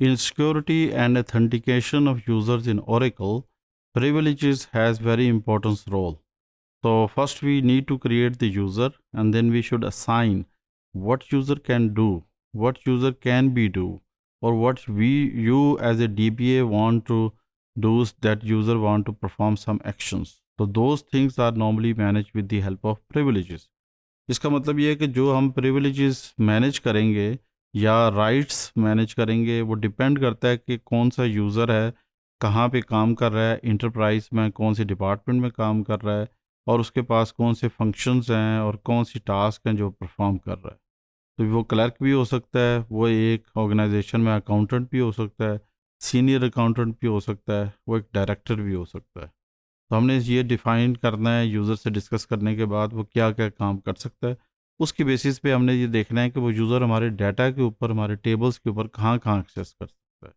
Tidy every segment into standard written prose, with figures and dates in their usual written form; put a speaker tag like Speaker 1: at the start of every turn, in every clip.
Speaker 1: In security and authentication of users in Oracle, privileges has very important role. So first we need to create the user, and then we should assign what user can do, what user can be do, or what you as a DBA want to do is that user want to perform some actions. So those things are normally managed with the help of privileges. इसका मतलब ये है कि जो हम privileges manage करेंगे या rights manage करेंगे वो डिपेंड करता है कि कौन सा यूज़र है, कहाँ पे काम कर रहा है, इंटरप्राइज में कौन सी डिपार्टमेंट में काम कर रहा है, और उसके पास कौन से फंक्शंस हैं और कौन सी टास्क हैं जो परफॉर्म कर रहा है। तो वो क्लर्क भी हो सकता है, वो एक ऑर्गेनाइजेशन में अकाउंटेंट भी हो सकता है, सीनियर अकाउंटेंट भी हो सकता है, वो एक डायरेक्टर भी हो सकता है। तो हमने ये डिफ़ाइन करना है यूज़र से डिस्कस करने के बाद वो क्या क्या काम कर सकता है। उसकी बेसिस पे हमने ये देखना है कि वो यूज़र हमारे डाटा के ऊपर, हमारे टेबल्स के ऊपर कहाँ कहाँ एक्सेस कर सकता है।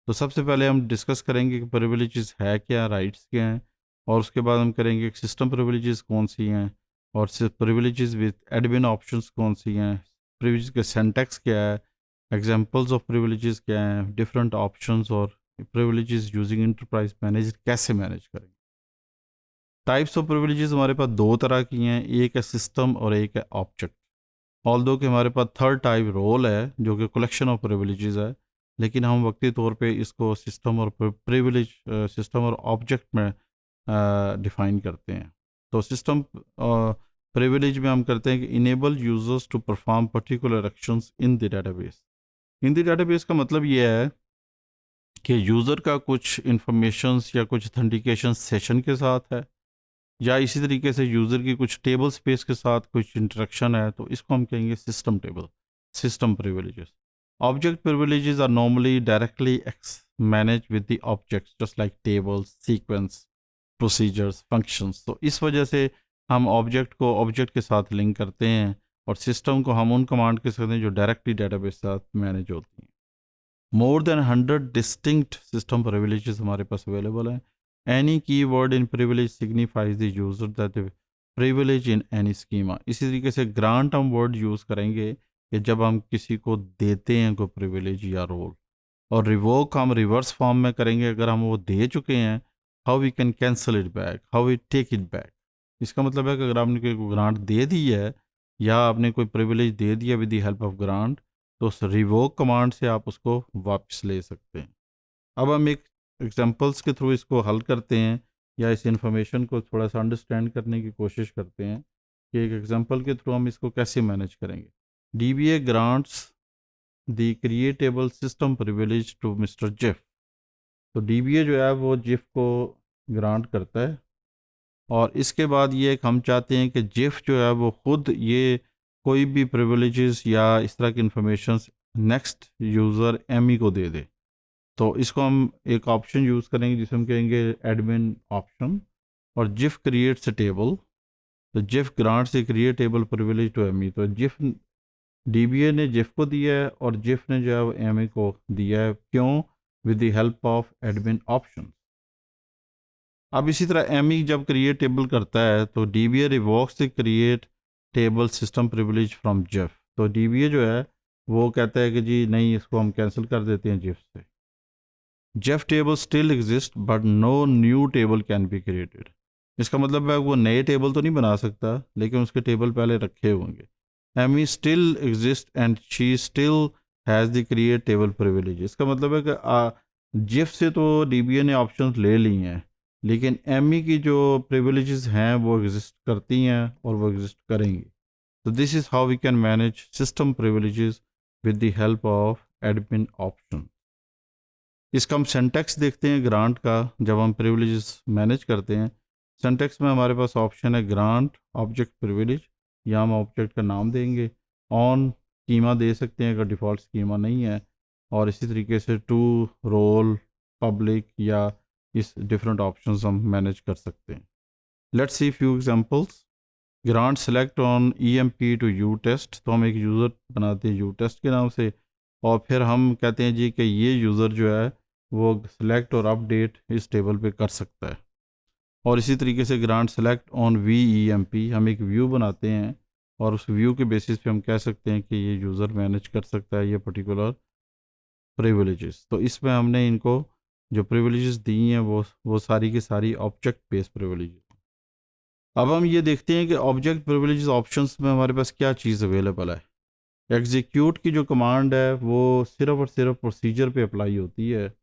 Speaker 1: तो सबसे पहले हम डिस्कस करेंगे कि प्रिविलेजेस है क्या, राइट्स क्या हैं, और उसके बाद हम करेंगे कि सिस्टम प्रिविलेजेस कौन सी हैं, और प्रिविलेजेस विद एडमिन ऑप्शंस कौन सी हैं, प्रिविलेज का सिंटैक्स क्या है, एग्जांपल्स ऑफ प्रिविलेजेस क्या हैं, डिफरेंट ऑप्शंस, और प्रिविलेजेस यूजिंग इंटरप्राइज मैनेजर कैसे मैनेज करेंगे। टाइप्स ऑफ प्रिविलेजेस हमारे पास दो तरह की हैं, एक है सिस्टम और एक है ऑब्जेक्ट। ऑल्दो कि हमारे पास थर्ड टाइप रोल है जो कि कलेक्शन ऑफ प्रिविलेजेस है, लेकिन हम वक्ती तौर पे इसको सिस्टम और प्रिविलेज, सिस्टम और ऑब्जेक्ट में डिफाइन करते हैं। तो सिस्टम प्रिविलेज में हम करते हैं कि enable users to perform particular actions in the database. In the database का मतलब ये है कि यूज़र का कुछ इंफॉर्मेशंस या कुछ ऑथेंटिकेशन सेशन के साथ है, या इसी तरीके से यूज़र की कुछ टेबल स्पेस के साथ कुछ इंटरेक्शन है, तो इसको हम कहेंगे system table, system privileges. Object privileges are normally directly manage with the objects just like tables, sequence, procedures, functions. तो इस वजह से हम ऑब्जेक्ट को ऑब्जेक्ट के साथ लिंक करते हैं, और सिस्टम को हम उन कमांड के साथ हैं जो डायरेक्टली डेटाबेस के साथ मैनेज होती हैं। More than 100 distinct system privileges हमारे पास अवेलेबल हैं। Any keyword in privilege signifies the user that privilege in any schema. इसी तरीके से ग्रांट हम वर्ड यूज़ करेंगे कि जब हम किसी को देते हैं कोई प्रिविलेज या रोल, और रिवोक हम रिवर्स फॉर्म में करेंगे, अगर हम वो दे चुके हैं, how we can cancel it back, how we take it back. इसका मतलब है कि अगर आपने कोई ग्रांट दे दी है या आपने कोई प्रिविलेज दे दिया with the help of grant, तो उस रिवोक कमांड से आप उसको वापस ले सकते हैं। अब हम एक एग्जांपल्स के थ्रू इसको हल करते हैं, या इस इंफॉर्मेशन को थोड़ा सा अंडरस्टैंड करने की कोशिश करते हैं कि एक एग्जांपल के थ्रू हम इसको कैसे मैनेज करेंगे। DBA grants the create table system privilege to mister Jiff. तो DBA जो है वो जिफ को ग्रांट करता है, और इसके बाद ये हम चाहते हैं कि जिफ जो है वो खुद ये कोई भी प्रिविलेजेस या इस तरह की इंफॉर्मेशन नेक्स्ट यूज़र एमी को दे दे। तो इसको हम एक ऑप्शन यूज़ करेंगे जिसे हम कहेंगे एडमिन ऑप्शन, और जिफ क्रिएट्स अ टेबल। तो Jeff grants a create table privilege to Amy. तो जिफ DBA ने जिफ को दिया है, और जिफ ने जो है वो एमी को दिया है। क्यों? With the help of admin option. अब इसी तरह एमी जब क्रिएट टेबल करता है तो DBA revokes the create table system privilege from Jiff. तो DBA जो है वो कहता है कि जी नहीं, इसको हम कैंसिल कर देते हैं जिफ से। Jeff table still exist but no new table can be created. इसका मतलब है वो नए टेबल तो नहीं बना सकता, लेकिन उसके टेबल पहले रखे होंगे। Amy still exist and she still has the create table privilege. इसका मतलब है कि जेफ से तो DBA ने ऑप्शंस ले ली हैं, लेकिन एमी की जो प्रिविलेजेस हैं वो एग्जिस्ट करती हैं और वो एग्जिस्ट करेंगी। तो this is how we can manage system privileges with the help of admin option. इसका हम सिंटैक्स देखते हैं ग्रांट का, जब हम प्रिविलेजेस मैनेज करते हैं। सिंटैक्स में हमारे पास ऑप्शन है ग्रांट ऑब्जेक्ट प्रिविलेज, या हम ऑब्जेक्ट का नाम देंगे। ऑन स्कीमा दे सकते हैं अगर डिफ़ॉल्ट स्कीमा नहीं है, और इसी तरीके से टू, रोल, पब्लिक, या इस डिफरेंट ऑप्शंस हम मैनेज कर सकते हैं। Let's see few examples. Grant select on EMP to U test. तो हम एक यूज़र बनाते हैं यू टेस्ट के नाम से, और फिर हम कहते हैं जी कि ये यूज़र जो है वो सिलेक्ट और अपडेट इस टेबल पे कर सकता है। और इसी तरीके से ग्रांट सेलेक्ट ऑन VEMP, हम एक व्यू बनाते हैं, और उस व्यू के बेसिस पे हम कह सकते हैं कि ये यूज़र मैनेज कर सकता है ये पर्टिकुलर प्रिविलेजेस। तो इसमें हमने इनको जो प्रिविलेजेस दी हैं वो सारी की सारी ऑब्जेक्ट बेस्ड प्रिविलेजेस। अब हम ये देखते हैं कि ऑब्जेक्ट प्रिविलेजेस ऑप्शंस में हमारे पास क्या चीज़ अवेलेबल है। एग्जीक्यूट की जो कमांड है वो सिर्फ और सिर्फ प्रोसीजर पे अप्लाई होती है,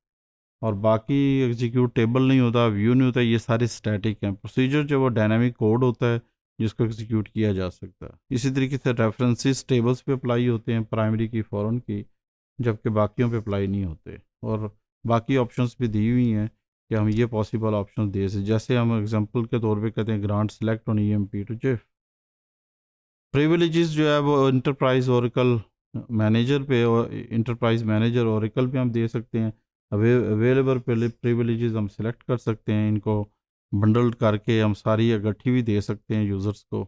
Speaker 1: और बाकी एग्जीक्यूट टेबल नहीं होता, व्यू नहीं होता, ये सारे स्टैटिक हैं। प्रोसीजर जो वो डायनामिक कोड होता है जिसको एग्जीक्यूट किया जा सकता है। इसी तरीके से रेफरेंसेस टेबल्स पे अप्लाई होते हैं, प्राइमरी की, फॉरेन की, जबकि बाकियों पे अप्लाई नहीं होते। और बाकी ऑप्शंस भी दी हुई हैं कि हम ये पॉसिबल ऑप्शन दे सकते, जैसे हम एग्जांपल के तौर पे कहते हैं grant select on EMP to Jeff. Privileges जो है वो इंटरप्राइज ओरेकल मैनेजर पे और इंटरप्राइज मैनेजर ओरेकल पे हम दे सकते हैं। अवेलेबल प्रिविलेजेस हम सेलेक्ट कर सकते हैं, इनको बंडल करके हम सारी इकट्ठी भी दे सकते हैं यूज़र्स को।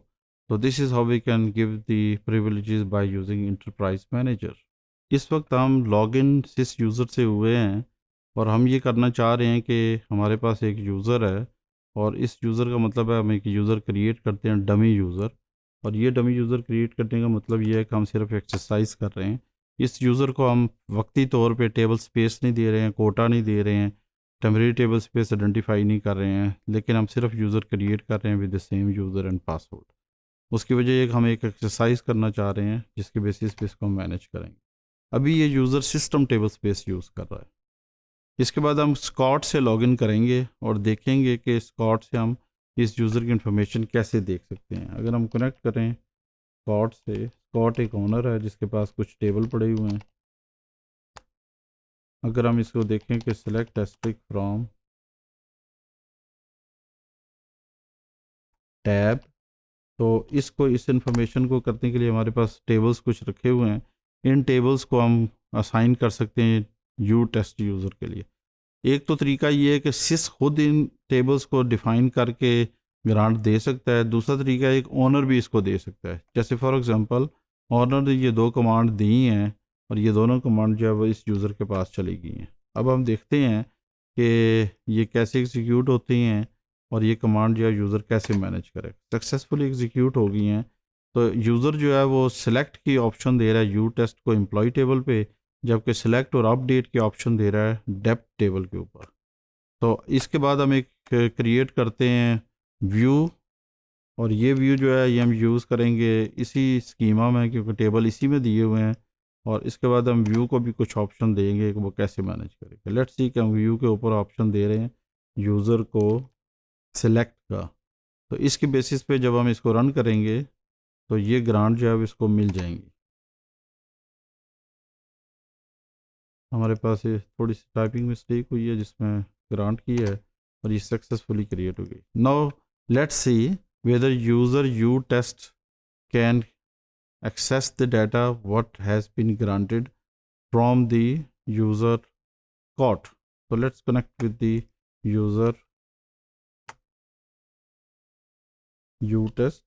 Speaker 1: तो this is how we can give the privileges by using enterprise manager. इस वक्त हम लॉगिन सिस यूज़र से हुए हैं और हम ये करना चाह रहे हैं कि हमारे पास एक यूज़र है, और इस यूज़र का मतलब है हम एक यूज़र क्रिएट करते हैं, डमी यूज़र। और ये डमी यूज़र क्रिएट करने का मतलब ये है कि हम सिर्फ एक्सरसाइज कर रहे हैं। इस यूज़र को हम वक्ती तौर पे टेबल स्पेस नहीं दे रहे हैं, कोटा नहीं दे रहे हैं, टेम्परेरी टेबल स्पेस आइडेंटिफाई नहीं कर रहे हैं, लेकिन हम सिर्फ यूज़र क्रिएट कर रहे हैं with the same user and password. उसकी वजह ये कि हम एक एक्सरसाइज करना चाह रहे हैं जिसके बेसिस पे इसको हम मैनेज करेंगे। अभी ये user system table space use कर रहा है। इसके बाद हम स्कॉट से लॉगिन करेंगे और देखेंगे कि स्कॉट से हम इस यूज़र की इन्फॉर्मेशन कैसे देख सकते हैं। अगर हम कनेक्ट करें स्कॉट से, स्कॉट एक ओनर है जिसके पास कुछ टेबल पड़े हुए हैं। अगर हम इसको देखें कि सिलेक्ट एस्ट्रिक फ्रॉम टैब, तो इसको इस इंफॉर्मेशन को करने के लिए हमारे पास टेबल्स कुछ रखे हुए हैं। इन टेबल्स को हम असाइन कर सकते हैं यू टेस्ट यूज़र के लिए। एक तो तरीका ये है कि सिस खुद इन टेबल्स को डिफ़ाइन करके ग्रांट दे सकता है। दूसरा तरीका एक ओनर भी इसको दे सकता है। जैसे फॉर एग्जांपल ओनर ने ये दो कमांड दी हैं और ये दोनों कमांड जो है वो इस यूज़र के पास चली गई हैं। अब हम देखते हैं कि ये कैसे एग्जीक्यूट होती हैं और ये कमांड जो है यूज़र कैसे मैनेज करे। सक्सेसफुली एग्जीक्यूट हो गई हैं। तो यूज़र जो है वो सिलेक्ट की ऑप्शन दे रहा है यू टेस्ट को एम्प्लॉय टेबल पे, जबकि सिलेक्ट और अपडेट के ऑप्शन दे रहा है डेप्थ टेबल के ऊपर। तो इसके बाद हम एक क्रिएट करते हैं व्यू, और ये व्यू जो है ये हम यूज़ करेंगे इसी स्कीमा में क्योंकि टेबल इसी में दिए हुए हैं। और इसके बाद हम व्यू को भी कुछ ऑप्शन देंगे कि वो कैसे मैनेज करेंगे। लेट्स सी कि हम व्यू के ऊपर ऑप्शन दे रहे हैं यूज़र को सिलेक्ट का। तो इसके बेसिस पे जब हम इसको रन करेंगे तो ये ग्रांट जो है इसको मिल जाएंगी। हमारे पास ये थोड़ी सी टाइपिंग मिस्टेक हुई है जिसमें ग्रांट की है और ये सक्सेसफुली क्रिएट हो गई। Now let's see whether user U test can access the data what has been granted from the user code. So let's connect with the user utest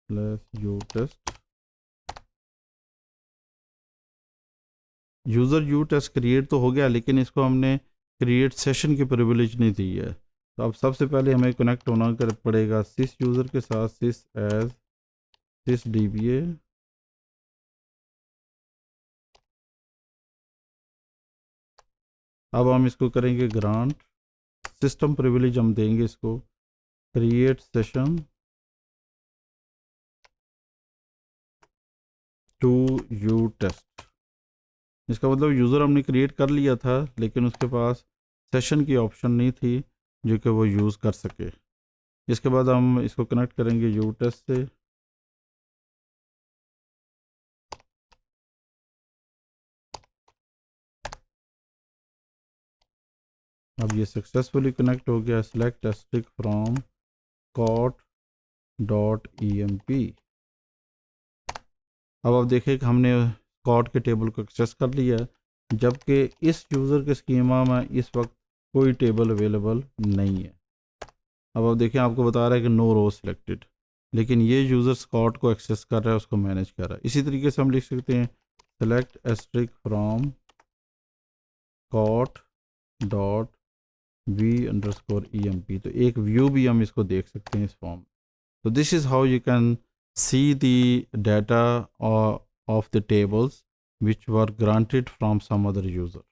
Speaker 1: plus utest। User U test create तो हो गया, लेकिन इसको हमने create session की privilege नहीं दी है। तो अब सबसे पहले हमें कनेक्ट होना कर पड़ेगा सिस यूज़र के साथ, सिस एज सिस डीबीए। अब हम इसको करेंगे ग्रांट सिस्टम प्रिविलेज, हम देंगे इसको create session to U test. इसका मतलब यूज़र हमने क्रिएट कर लिया था लेकिन उसके पास सेशन की ऑप्शन नहीं थी जो कि वो यूज़ कर सके। इसके बाद हम इसको कनेक्ट करेंगे यू टेस्ट से। अब ये सक्सेसफुली कनेक्ट हो गया। Select asterisk from Scott dot E M P. अब आप देखिए कि हमने कॉट के टेबल को एक्सेस कर लिया है, जबकि इस यूज़र के स्कीमा में इस वक्त कोई टेबल अवेलेबल नहीं है। अब आप देखें आपको बता रहा है कि नो रो सिलेक्टेड, लेकिन ये यूज़र स्कॉट को एक्सेस कर रहा है, उसको मैनेज कर रहा है। इसी तरीके से हम लिख सकते हैं select asterisk from Scott dot V underscore E M P. तो एक व्यू भी हम इसको देख सकते हैं इस फॉर्म। तो this is how you can see the data of the tables which were granted from some other user.